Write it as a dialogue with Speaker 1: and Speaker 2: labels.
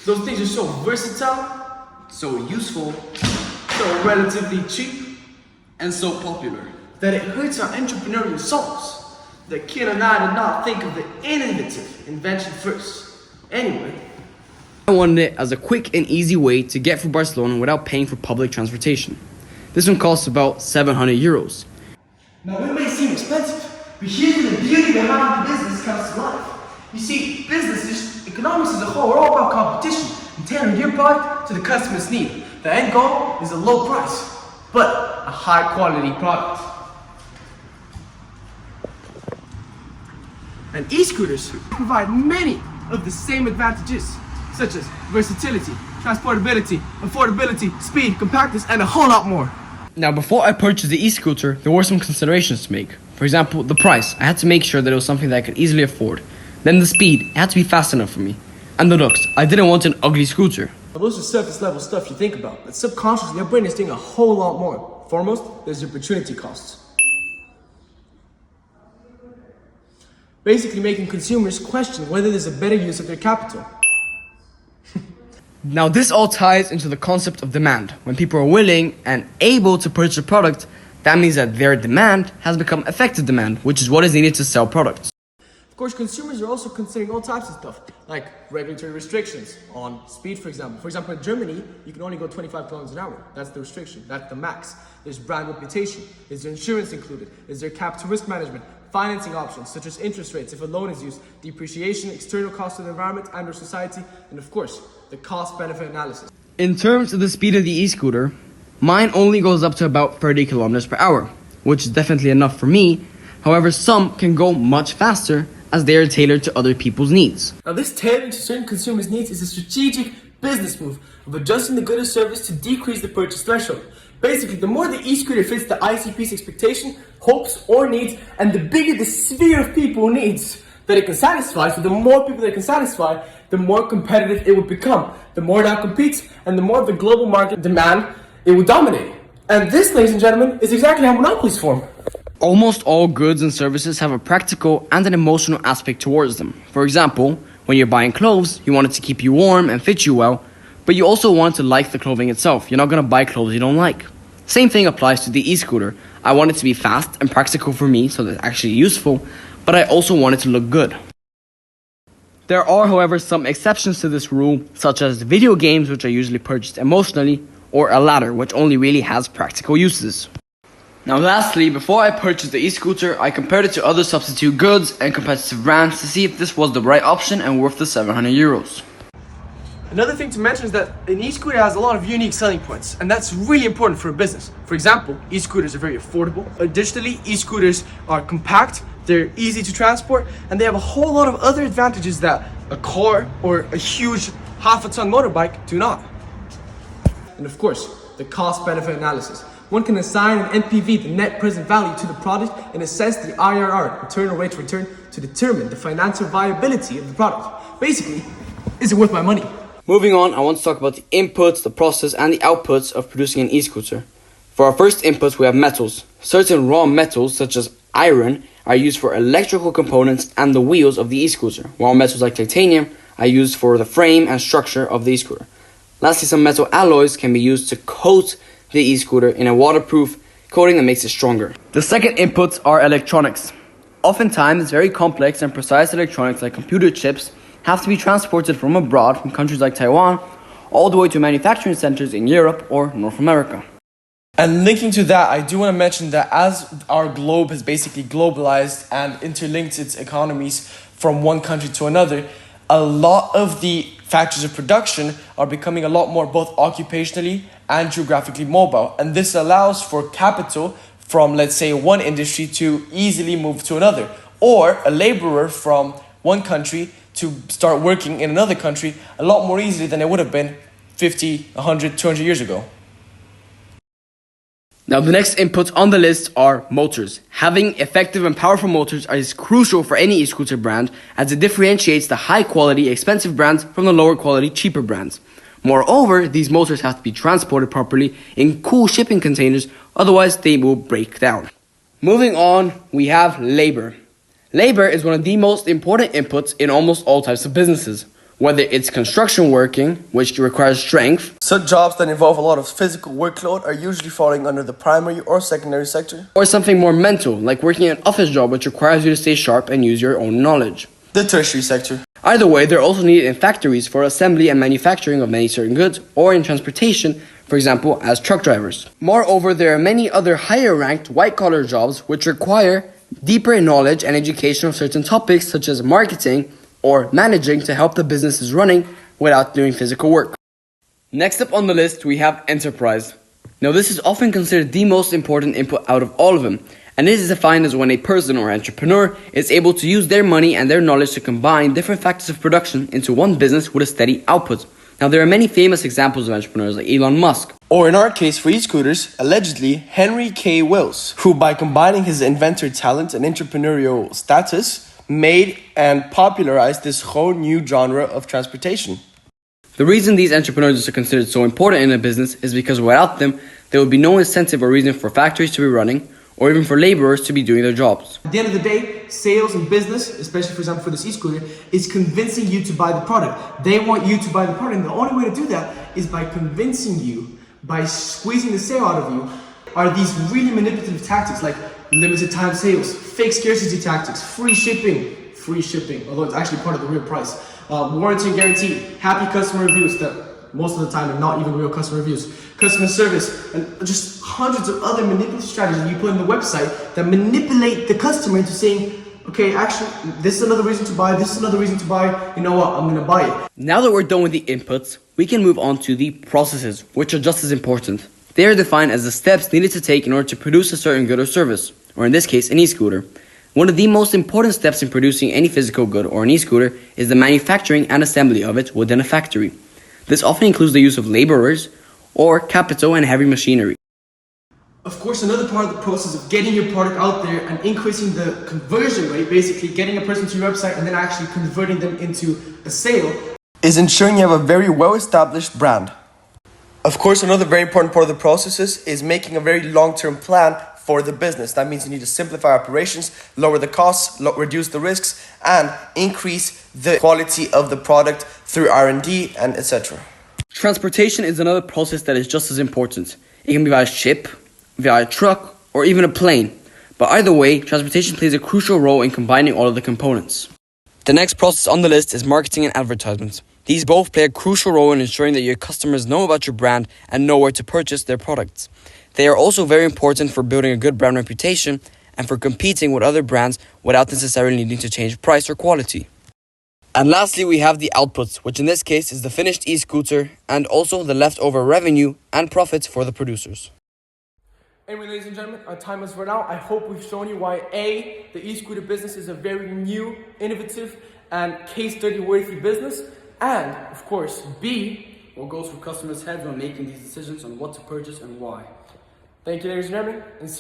Speaker 1: Those things are so versatile, so useful, so relatively cheap,
Speaker 2: and so popular
Speaker 1: that it hurts our entrepreneurial souls. The kid and I did not think of the innovative invention first. Anyway,
Speaker 2: I wanted it as a quick and easy way to get from Barcelona without paying for public transportation. This one costs about 700 euros.
Speaker 1: Now it may seem expensive, but here's where the beauty behind the business comes to life. You see, business, economics as a whole, we're all about competition and tailoring your product to the customer's need. The end goal is a low price, but a high quality product. And e-scooters provide many of the same advantages, such as versatility, transportability, affordability, speed, compactness, and a whole lot more.
Speaker 2: Now, before I purchased the e-scooter, there were some considerations to make. For example, the price. I had to make sure that it was something that I could easily afford. Then the speed. It had to be fast enough for me. And the looks. I didn't want an ugly scooter.
Speaker 1: Well, those are surface level stuff you think about, but subconsciously your brain is doing a whole lot more. Foremost, there's your opportunity costs. Basically making consumers question whether there's a better use of their capital.
Speaker 2: Now, this all ties into the concept of demand. When people are willing and able to purchase a product, that means that their demand has become effective demand, which is what is needed to sell products.
Speaker 1: Of course, consumers are also considering all types of stuff, like regulatory restrictions on speed, for example. For example, in Germany, you can only go 25 kilometers an hour. That's the restriction, that's the max. There's brand reputation. Is there insurance included? Is there cap to risk management? Financing options, such as interest rates if a loan is used, depreciation, external costs of the environment and or society, and of course, the cost-benefit analysis.
Speaker 2: In terms of the speed of the e-scooter, mine only goes up to about 30 kilometers per hour, which is definitely enough for me. However, some can go much faster as they are tailored to other people's needs.
Speaker 1: Now, this tailoring to certain consumers' needs is a strategic business move of adjusting the good or service to decrease the purchase threshold. Basically, the more the e-scooter fits the ICP's expectation, hopes, or needs, and the bigger the sphere of people needs that it can satisfy, so the more people that it can satisfy, the more competitive it will become. The more that competes, and the more of the global market demand it will dominate. And this, ladies and gentlemen, is exactly how monopolies form.
Speaker 2: Almost all goods and services have a practical and an emotional aspect towards them. For example, when you're buying clothes, you want it to keep you warm and fit you well, but you also want to like the clothing itself. You're not going to buy clothes you don't like. Same thing applies to the e-scooter. I want it to be fast and practical for me, so that it's actually useful, but I also want it to look good. There are, however, some exceptions to this rule, such as video games, which are usually purchased emotionally, or a ladder, which only really has practical uses. Now lastly, before I purchased the e-scooter, I compared it to other substitute goods and competitive brands to see if this was the right option and worth the 700 euros.
Speaker 1: Another thing to mention is that an e-scooter has a lot of unique selling points, and that's really important for a business. For example, e-scooters are very affordable. Additionally, e-scooters are compact, they're easy to transport, and they have a whole lot of other advantages that a car or a huge half-a-ton motorbike do not. And of course, the cost-benefit analysis. One can assign an NPV, the net present value, to the product and assess the IRR, internal rate of return, to determine the financial viability of the product. Basically, is it worth my money?
Speaker 2: Moving on, I want to talk about the inputs, the process, and the outputs of producing an e-scooter. For our first inputs, we have metals. Certain raw metals, such as iron, are used for electrical components and the wheels of the e-scooter, while metals like titanium are used for the frame and structure of the e-scooter. Lastly, some metal alloys can be used to coat the e-scooter in a waterproof coating that makes it stronger. The second inputs are electronics. Oftentimes, very complex and precise electronics like computer chips have to be transported from abroad, from countries like Taiwan, all the way to manufacturing centers in Europe or North America.
Speaker 1: And linking to that, I do want to mention that as our globe has basically globalized and interlinked its economies from one country to another, a lot of the factors of production are becoming a lot more both occupationally and geographically mobile. And this allows for capital from, let's say, one industry to easily move to another, or a laborer from one country to start working in another country a lot more easily than it would have been 50, 100, 200 years ago.
Speaker 2: Now, the next inputs on the list are motors. Having effective and powerful motors is crucial for any e-scooter brand, as it differentiates the high-quality, expensive brands from the lower-quality, cheaper brands. Moreover, these motors have to be transported properly in cool shipping containers, otherwise they will break down. Moving on, we have labor. Labor is one of the most important inputs in almost all types of businesses. Whether it's construction working, which requires strength,
Speaker 1: Such jobs that involve a lot of physical workload are usually falling under the primary or secondary sector.
Speaker 2: or something more mental, like working an office job which requires you to stay sharp and use your own knowledge.
Speaker 1: The tertiary sector.
Speaker 2: Either way, they're also needed in factories for assembly and manufacturing of many certain goods, or in transportation, for example, as truck drivers. Moreover, there are many other higher ranked white-collar jobs which require deeper knowledge and education of certain topics such as marketing or managing to help the businesses running without doing physical work. Next up on the list, we have enterprise. Now, this is often considered the most important input out of all of them, and it is defined as when a person or entrepreneur is able to use their money and their knowledge to combine different factors of production into one business with a steady output. Now, there are many famous examples of entrepreneurs like Elon Musk.
Speaker 1: Or in our case for e-scooters, allegedly Henry K. Wills, who by combining his inventor talent and entrepreneurial status, made and popularized this whole new genre of transportation.
Speaker 2: The reason these entrepreneurs are considered so important in a business is because without them, there would be no incentive or reason for factories to be running, or even for laborers to be doing their jobs.
Speaker 1: At the end of the day, sales and business, especially for example for this e-scooter, is convincing you to buy the product. They want you to buy the product, and the only way to do that is by convincing you, by squeezing the sale out of you, are these really manipulative tactics like limited time sales, fake scarcity tactics, free shipping, although it's actually part of the real price, warranty and guarantee, happy customer reviews that most of the time are not even real customer reviews, customer service, and just hundreds of other manipulative strategies you put on the website that manipulate the customer into saying, okay, actually, this is another reason to buy, this is another reason to buy, you know what, I'm gonna buy it.
Speaker 2: Now that we're done with the inputs, we can move on to the processes, which are just as important. They are defined as the steps needed to take in order to produce a certain good or service, or in this case, an e-scooter. One of the most important steps in producing any physical good or an e-scooter is the manufacturing and assembly of it within a factory. This often includes the use of laborers or capital and heavy machinery.
Speaker 1: Of course, another part of the process of getting your product out there and increasing the conversion rate, basically getting a person to your website and then actually converting them into a sale, is ensuring you have a very well-established brand. Of course, another very important part of the processes is making a very long-term plan for the business. That means you need to simplify operations, lower the costs, reduce the risks, and increase the quality of the product through R&D and etc.
Speaker 2: Transportation is another process that is just as important. It can be via ship, via truck, or even a plane. But either way, transportation plays a crucial role in combining all of the components. The next process on the list is marketing and advertisement. These both play a crucial role in ensuring that your customers know about your brand and know where to purchase their products. They are also very important for building a good brand reputation and for competing with other brands without necessarily needing to change price or quality. And lastly, we have the outputs, which in this case is the finished e-scooter and also the leftover revenue and profits for the producers.
Speaker 1: Anyway, ladies and gentlemen, our time has run out. I hope we've shown you why A, the e-scooter business is a very new, innovative, and case study worthy business. And, of course, B, what goes through customers' heads when making these decisions on what to purchase and why. Thank you, ladies and gentlemen, and see you.